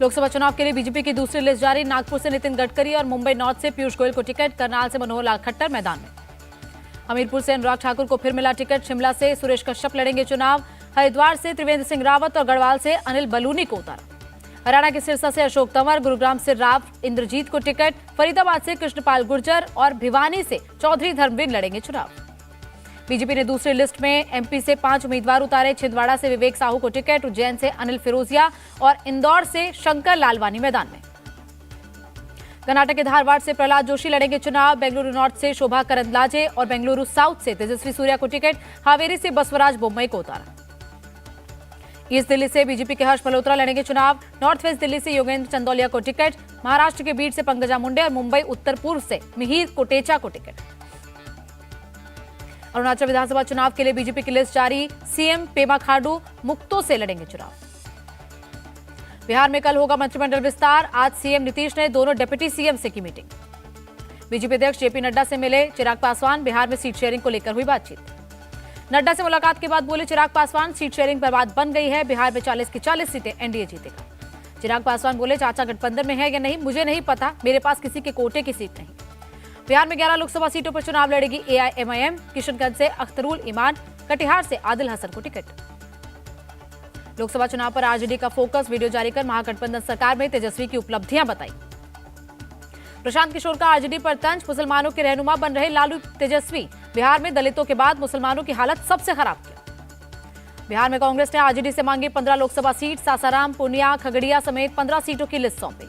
लोकसभा चुनाव के लिए बीजेपी की दूसरी लिस्ट जारी। नागपुर से नितिन गडकरी और मुंबई नॉर्थ से पीयूष गोयल को टिकट। करनाल से मनोहर लाल खट्टर मैदान में। हमीरपुर से अनुराग ठाकुर को फिर मिला टिकट। शिमला से सुरेश कश्यप लड़ेंगे चुनाव। हरिद्वार से त्रिवेंद्र सिंह रावत और गढ़वाल से अनिल बलूनी को उतारा। हरियाणा के सिरसा से अशोक तंवर, गुरुग्राम से राव इंद्रजीत को टिकट। फरीदाबाद से कृष्णपाल गुर्जर और भिवानी से चौधरी धर्मवीर लड़ेंगे चुनाव। बीजेपी ने दूसरी लिस्ट में एमपी से 5 उम्मीदवार उतारे। छिंदवाड़ा से विवेक साहू को टिकट। उज्जैन से अनिल फिरोजिया और इंदौर से शंकर लालवानी मैदान में। कर्नाटक के धारवाड़ से प्रहलाद जोशी लड़ेंगे चुनाव। बेंगलुरु नॉर्थ से शोभा करंदलाजे और बेंगलुरु साउथ से तेजस्वी सूर्या को टिकट। हावेरी से बसवराज बोम्मई को उतारा। ईस्ट दिल्ली से बीजेपी के हर्ष मल्होत्रा लड़ेंगे चुनाव। नॉर्थ वेस्ट दिल्ली से योगेंद्र चंदौलिया को टिकट। महाराष्ट्र के बीट से पंकजा मुंडे और मुंबई उत्तर पूर्व से मिहिर कोटेचा को टिकट। अरुणाचल विधानसभा चुनाव के लिए बीजेपी की लिस्ट जारी। सीएम पेमा खांडू मुक्तो से लड़ेंगे चुनाव। बिहार में कल होगा मंत्रिमंडल विस्तार। आज सीएम नीतीश ने दोनों डिप्टी सीएम से की मीटिंग। बीजेपी अध्यक्ष जेपी नड्डा से मिले चिराग पासवान। बिहार में सीट शेयरिंग को लेकर हुई बातचीत। नड्डा से मुलाकात के बाद बोले चिराग पासवान, सीट शेयरिंग पर बात बन गई है। बिहार में 40 की 40 सीटें एनडीए जीतेगा। चिराग पासवान बोले चाचा गठबंधन में है या नहीं मुझे नहीं पता, मेरे पास किसी के कोटे की सीट नहीं। बिहार में 11 लोकसभा सीटों पर चुनाव लड़ेगी एआईएमआईएम। किशनगंज से अख्तरुल ईमान, कटिहार से आदिल हसन को टिकट। लोकसभा चुनाव पर आरजेडी का फोकस। वीडियो जारी कर महागठबंधन सरकार में तेजस्वी की उपलब्धियां बताई। प्रशांत किशोर का आरजेडी पर तंज। मुसलमानों के रहनुमा बन रहे लालू तेजस्वी। बिहार में दलितों के बाद मुसलमानों की हालत सबसे खराब किया। बिहार में कांग्रेस ने आरजेडी से मांगी 15 लोकसभा सीट। सासाराम, पूर्णिया, खगड़िया समेत 15 सीटों की लिस्ट सौंपी।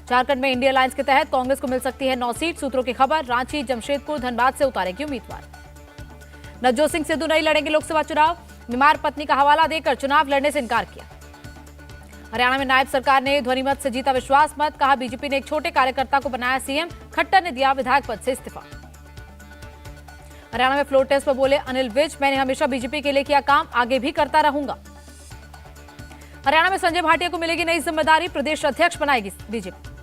झारखंड में इंडिया अलायंस के तहत कांग्रेस को मिल सकती है 9 सीट। सूत्रों की खबर, रांची, जमशेदपुर, धनबाद से उतारेगी उम्मीदवार। नवजोत सिंह सिद्धू नहीं लड़ेंगे लोकसभा चुनाव। बीमार पत्नी का हवाला देकर चुनाव लड़ने से इनकार किया। हरियाणा में नायब सरकार ने ध्वनिमत से जीता विश्वास मत। कहा बीजेपी ने एक छोटे कार्यकर्ता को बनाया सीएम। खट्टर ने दिया विधायक पद से इस्तीफा। हरियाणा में फ्लोर टेस्ट पर बोले अनिल विज, मैंने हमेशा बीजेपी के लिए किया काम, आगे भी करता रहूंगा। हरियाणा में संजय भाटिया को मिलेगी नई जिम्मेदारी। प्रदेश अध्यक्ष बनाएगी बीजेपी।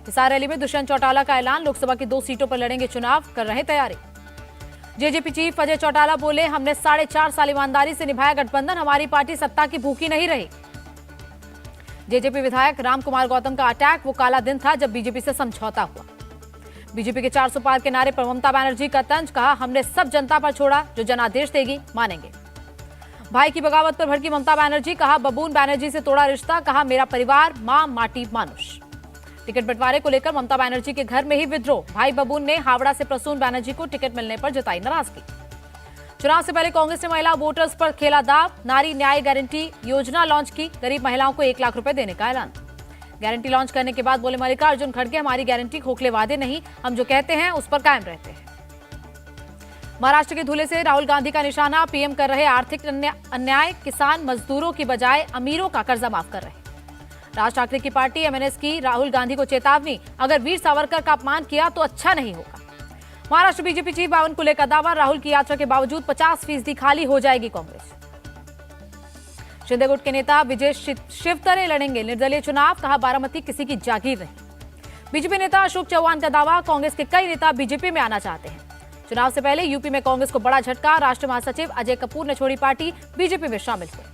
हिसार रैली में दुष्यंत चौटाला का ऐलान। लोकसभा की 2 सीटों पर लड़ेंगे चुनाव, कर रहे तैयारी। जेजेपी चीफ अजय चौटाला बोले हमने 4.5 साल ईमानदारी से निभाया गठबंधन, हमारी पार्टी सत्ता की भूखी नहीं रही। जेजेपी विधायक राम कुमार गौतम का अटैक, वो काला दिन था जब बीजेपी से समझौता हुआ। बीजेपी के 400 पार के नारे पर ममता बनर्जी का तंज। कहा हमने सब जनता पर छोड़ा, जो जनादेश देगी मानेंगे। भाई की बगावत पर भड़की ममता बनर्जी। कहा बबून बनर्जी से तोड़ा रिश्ता। कहा मेरा परिवार मां माटी मानुष। टिकट बंटवारे को लेकर ममता बनर्जी के घर में ही विद्रोह। भाई बबून ने हावड़ा से प्रसून बनर्जी को टिकट मिलने पर जताई नाराजगी। चुनाव से पहले कांग्रेस ने महिला वोटर्स पर खेला दाव। नारी न्याय गारंटी योजना लॉन्च की। गरीब महिलाओं को 1 लाख रुपए देने का ऐलान। गारंटी लॉन्च करने के बाद बोले मल्लिकार्जुन खड़गे, हमारी गारंटी खोखले वादे नहीं, हम जो कहते हैं उस पर कायम रहते हैं। महाराष्ट्र के धुले से राहुल गांधी का निशाना। पीएम कर रहे आर्थिक अन्याय। किसान मजदूरों की बजाय अमीरों का कर्जा माफ कर रहे। राज ठाकरे की पार्टी एमएनएस की राहुल गांधी को चेतावनी, अगर वीर सावरकर का अपमान किया तो अच्छा नहीं होगा। महाराष्ट्र बीजेपी चीफ बावनकुले का दावा, राहुल की यात्रा के बावजूद 50% खाली हो जाएगी कांग्रेस। शिंदे गुट के नेता विजय शिवतरे लड़ेंगे निर्दलीय चुनाव। कहा बारामती किसी की जागीर नहीं। बीजेपी नेता अशोक चौहान का दावा, कांग्रेस के कई नेता बीजेपी में आना चाहते हैं। चुनाव से पहले यूपी में कांग्रेस को बड़ा झटका। राष्ट्रीय महासचिव अजय कपूर ने छोड़ी पार्टी, बीजेपी में शामिल हुए।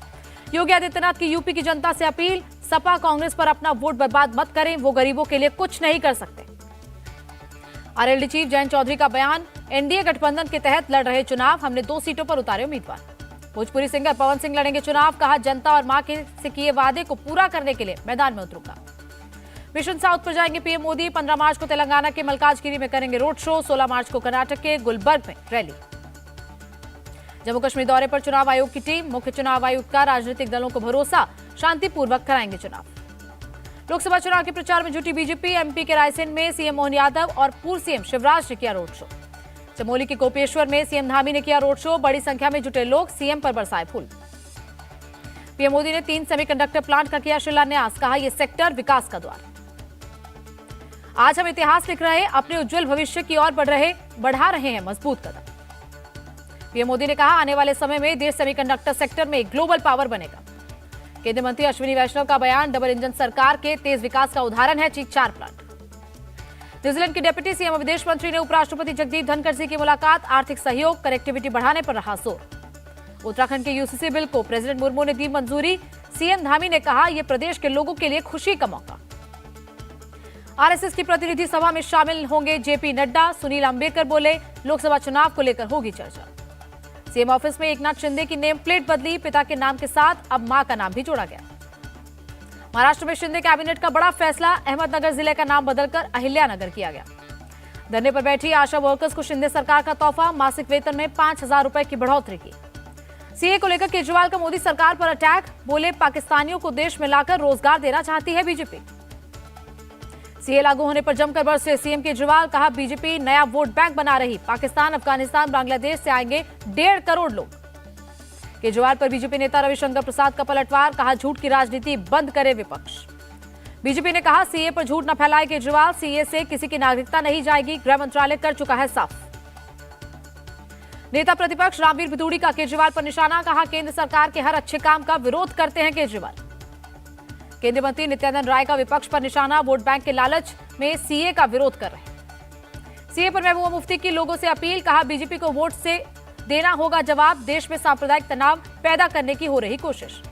योगी आदित्यनाथ की यूपी की जनता से अपील, सपा कांग्रेस पर अपना वोट बर्बाद मत करें, वो गरीबों के लिए कुछ नहीं कर सकते। आरएलडी चीफ जयंत चौधरी का बयान, एनडीए गठबंधन के तहत लड़ रहे चुनाव, हमने 2 सीटों पर उतारे उम्मीदवार। भोजपुरी सिंगर पवन सिंह लड़ेंगे चुनाव। कहा जनता और मां से किए वादे को पूरा करने के लिए मैदान में उतरूंगा। मिशन साउथ पर जाएंगे पीएम मोदी। 15 मार्च को तेलंगाना के मल्काजगिरी में करेंगे रोड शो। 16 मार्च को कर्नाटक के गुलबर्ग में रैली। जम्मू कश्मीर दौरे पर चुनाव आयोग की टीम। मुख्य चुनाव आयुक्त का राजनीतिक दलों को भरोसा, शांतिपूर्वक कराएंगे चुनाव। लोकसभा चुनाव के प्रचार में जुटी बीजेपी। एमपी के रायसेन में सीएम मोहन यादव और पूर्व सीएम शिवराज ने किया रोड शो। चमोली के कोपेश्वर में सीएम धामी ने किया रोड शो। बड़ी संख्या में जुटे लोग सीएम पर बरसाए फूल। पीएम मोदी ने 3 सेमीकंडक्टर प्लांट का किया शिलान्यास। कहा यह सेक्टर विकास का द्वार। आज हम इतिहास लिख रहे, अपने उज्जवल भविष्य की ओर बढ़ा रहे हैं मजबूत कदम। पीएम मोदी ने कहा आने वाले समय में देश सेमीकंडक्टर सेक्टर में ग्लोबल पावर बनेगा। केंद्रीय मंत्री अश्विनी वैष्णव का बयान, डबल इंजन सरकार के तेज विकास का उदाहरण है 4 प्लांट। न्यूजीलैंड के डिप्टी सीएम और विदेश मंत्री ने उपराष्ट्रपति जगदीप धनखड़ से की मुलाकात। आर्थिक सहयोग, कनेक्टिविटी बढ़ाने पर रहा जोर। उत्तराखंड के यूसीसी बिल को प्रेसिडेंट मुर्मू ने दी मंजूरी। सीएम धामी ने कहा, यह प्रदेश के लोगों के लिए खुशी का मौका। आरएसएस की प्रतिनिधि सभा में शामिल होंगे जेपी नड्डा। सुनील अंबेडकर बोले, लोकसभा चुनाव को लेकर होगी चर्चा। सीएम ऑफिस में एकनाथ शिंदे की नेम प्लेट बदली, पिता के नाम के साथ अब मां का नाम भी जोड़ा गया। महाराष्ट्र में शिंदे कैबिनेट का बड़ा फैसला, अहमदनगर जिले का नाम बदलकर अहिल्यानगर किया गया। धरने पर बैठी आशा वर्कर्स को शिंदे सरकार का तोहफा, मासिक वेतन में 5,000 रुपए की बढ़ोतरी की। सीए को लेकर केजरीवाल का मोदी सरकार पर अटैक, बोले पाकिस्तानियों को देश में लाकर रोजगार देना चाहती है बीजेपी। सीए लागू होने पर जमकर बरसे सीएम केजरीवाल, कहा बीजेपी नया वोट बैंक बना रही, पाकिस्तान, अफगानिस्तान, बांग्लादेश से आएंगे 1.5 करोड़ लोग। केजरीवाल पर बीजेपी नेता रविशंकर प्रसाद का पलटवार, कहा झूठ की राजनीति बंद करे विपक्ष। बीजेपी ने कहा सीए पर झूठ न फैलाए केजरीवाल, सीए से किसी की नागरिकता नहीं जाएगी, गृह मंत्रालय कर चुका है साफ। नेता प्रतिपक्ष रामवीर बिदूड़ी का केजरीवाल पर निशाना, कहा केंद्र सरकार के हर अच्छे काम का विरोध करते हैं केजरीवाल। केंद्रीय मंत्री नित्यानंद राय का विपक्ष पर निशाना, वोट बैंक के लालच में सीए का विरोध कर रहे। सीए पर महबूबा मुफ्ती की लोगों से अपील, कहा बीजेपी को वोट से देना होगा जवाब, देश में सांप्रदायिक तनाव पैदा करने की हो रही कोशिश।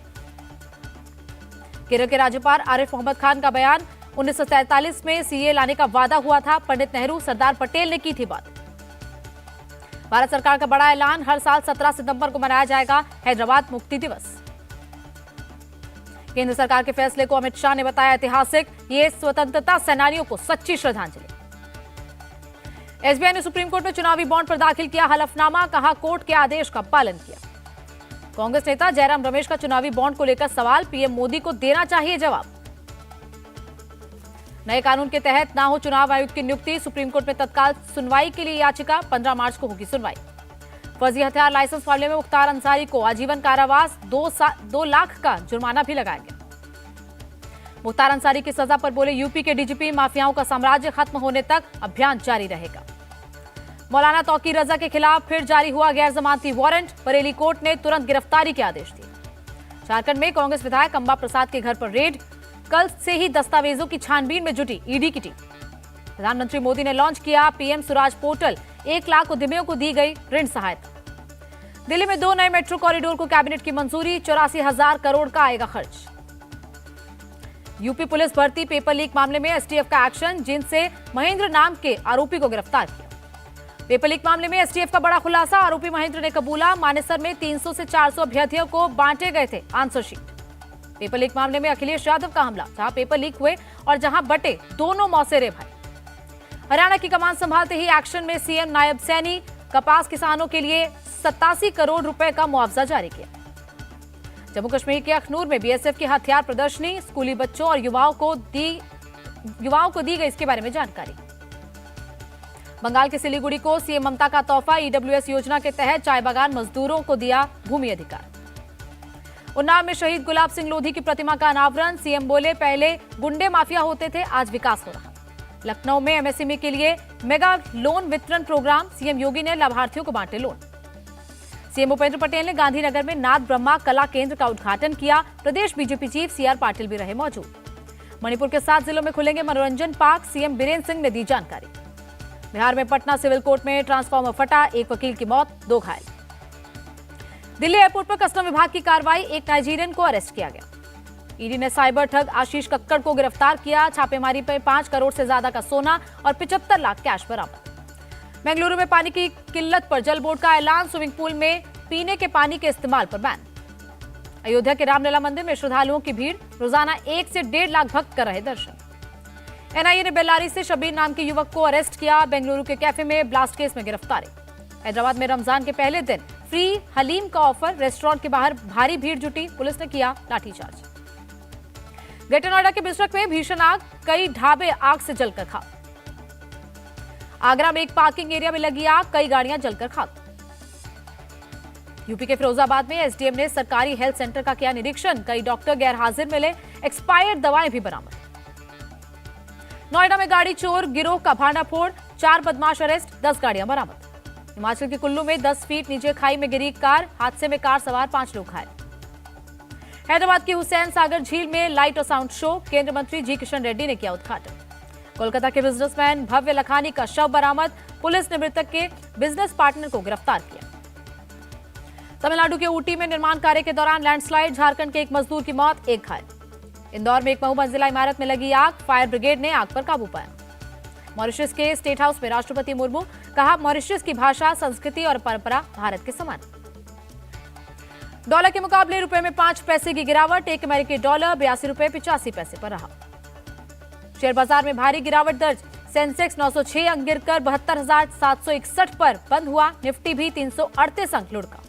केरल के राज्यपाल आरिफ मोहम्मद खान का बयान, 1947 में सीए लाने का वादा हुआ था, पंडित नेहरू, सरदार पटेल ने की थी बात। भारत सरकार का बड़ा ऐलान, हर साल 17 सितंबर को मनाया जाएगा हैदराबाद मुक्ति दिवस। केंद्र सरकार के फैसले को अमित शाह ने बताया ऐतिहासिक, ये स्वतंत्रता सेनानियों को सच्ची श्रद्धांजलि। एसबीआई ने सुप्रीम कोर्ट में चुनावी बॉन्ड पर दाखिल किया हलफनामा, कहा कोर्ट के आदेश का पालन किया। कांग्रेस नेता जयराम रमेश का चुनावी बॉन्ड को लेकर सवाल, पीएम मोदी को देना चाहिए जवाब। नए कानून के तहत ना हो चुनाव आयुक्त की नियुक्ति, सुप्रीम कोर्ट में तत्काल सुनवाई के लिए याचिका, 15 मार्च को होगी सुनवाई। फर्जी हथियार लाइसेंस मामले में मुख्तार अंसारी को आजीवन कारावास, 2 लाख का जुर्माना भी लगाया गया। मुख्तार अंसारी की सजा पर बोले यूपी के डीजीपी, माफियाओं का साम्राज्य खत्म होने तक अभियान जारी रहेगा। मौलाना तौकीर रजा के खिलाफ फिर जारी हुआ गैर जमानती वारंट, बरेली कोर्ट ने तुरंत गिरफ्तारी के आदेश दिए। झारखंड में कांग्रेस विधायक अंबा प्रसाद के घर पर रेड, कल से ही दस्तावेजों की छानबीन में जुटी ईडी की टीम। प्रधानमंत्री मोदी ने लॉन्च किया पीएम स्वराज पोर्टल, 1 लाख उद्यमियों को दी गई ऋण सहायता। दिल्ली में 2 नए मेट्रो कॉरिडोर को कैबिनेट की मंजूरी, 84,000 करोड़ का आएगा खर्च। यूपी पुलिस भर्ती पेपर लीक मामले में एसटीएफ का एक्शन, जिनसे महेंद्र नाम के आरोपी को गिरफ्तार किया। पेपर लीक मामले में एसटीएफ का बड़ा खुलासा, आरोपी महेंद्र ने कबूला, मानेसर में 300 से 400 अभ्यर्थियों को बांटे गए थे आंसर शीट। पेपर लीक मामले में अखिलेश यादव का हमला, जहां पेपर लीक हुए और जहां बटे दोनों मौसेरे भाई। हरियाणा की कमान संभालते ही एक्शन में सीएम, नायब सैनी, कपास किसानों के लिए 87 करोड़ रुपए का मुआवजा जारी किया। जम्मू कश्मीर के अखनूर में बीएसएफ की हथियार प्रदर्शनी, स्कूली बच्चों और युवाओं को दी गई इसके बारे में जानकारी। बंगाल के सिलीगुड़ी को सीएम ममता का तोहफा, ईडब्ल्यूएस योजना के तहत चाय बागान मजदूरों को दिया भूमि अधिकार। उन्नाव में शहीद गुलाब सिंह लोधी की प्रतिमा का अनावरण, सीएम बोले पहले गुंडे माफिया होते थे, आज विकास हो रहा। लखनऊ में एमएसएमई के लिए मेगा लोन वितरण प्रोग्राम, सीएम योगी ने लाभार्थियों को बांटे लोन। सीएम भूपेंद्र पटेल ने गांधीनगर में नाथ ब्रह्मा कला केंद्र का उद्घाटन किया, प्रदेश बीजेपी चीफ सीआर पाटिल भी रहे मौजूद। मणिपुर के 7 जिलों में खुलेंगे मनोरंजन पार्क, सीएम बीरेन्द्र सिंह ने दी जानकारी। बिहार में पटना सिविल कोर्ट में ट्रांसफार्मर फटा, 1 वकील की मौत, 2 घायल। दिल्ली एयरपोर्ट पर कस्टम विभाग की कार्रवाई, 1 नाइजीरियन को अरेस्ट किया गया। ईडी ने साइबर ठग आशीष कक्कड़ को गिरफ्तार किया, छापेमारी पर 5 करोड़ से ज्यादा का सोना और 75 लाख कैश बरामद। बेंगलुरु में पानी की किल्लत पर जल बोर्ड का ऐलान, स्विमिंग पूल में पीने के पानी के इस्तेमाल पर बैन। अयोध्या के रामलला मंदिर में श्रद्धालुओं की भीड़, रोजाना 1 से 1.5 लाख भक्त कर रहे दर्शन। एनआईए ने बेल्लारी से शबीर नाम के युवक को अरेस्ट किया, बेंगलुरु के कैफे में ब्लास्ट केस में गिरफ्तारी। हैदराबाद में रमजान के पहले दिन फ्री हलीम का ऑफर, रेस्टोरेंट के बाहर भारी भीड़ जुटी, पुलिस ने किया लाठीचार्ज। ग्रेटर नोएडा के बिस्ट्रक में भीषण आग, कई ढाबे आग से जलकर खाक। आगरा में एक पार्किंग एरिया में लगी आग, कई गाड़ियां जलकर खाक। यूपी के फिरोजाबाद में एसडीएम ने सरकारी हेल्थ सेंटर का किया निरीक्षण, कई डॉक्टर गैर हाजिर मिले, एक्सपायर्ड दवाएं भी बरामद। नोएडा में गाड़ी चोर गिरोह का भांडाफोड़, 4 बदमाश अरेस्ट, 10 गाड़ियां बरामद। हिमाचल के कुल्लू में 10 फीट नीचे खाई में गिरी कार, हादसे में कार सवार 5 लोग घायल। हैदराबाद की हुसैन सागर झील में लाइट और साउंड शो, केंद्रीय मंत्री जी किशन रेड्डी ने किया उद्घाटन। कोलकाता के बिजनेसमैन भव्य लखानी का शव बरामद, पुलिस ने मृतक के बिजनेस पार्टनर को गिरफ्तार किया। तमिलनाडु के ऊटी में निर्माण कार्य के दौरान लैंडस्लाइड, झारखंड के एक मजदूर की मौत, एक घायल। इंदौर में एक बहुमंजिला इमारत में लगी आग, फायर ब्रिगेड ने आग पर काबू पाया। मॉरिशस के स्टेट हाउस में राष्ट्रपति मुर्मू, कहा मॉरिशस की भाषा, संस्कृति और परंपरा भारत के समान। डॉलर के मुकाबले रुपए में 5 पैसे की गिरावट, एक अमेरिकी डॉलर 82 रुपए 85 पैसे पर रहा। शेयर बाजार में भारी गिरावट दर्ज, सेंसेक्स 906 अंक गिरकर 72,761 पर बंद हुआ। निफ्टी भी 338 अंक लुढ़का।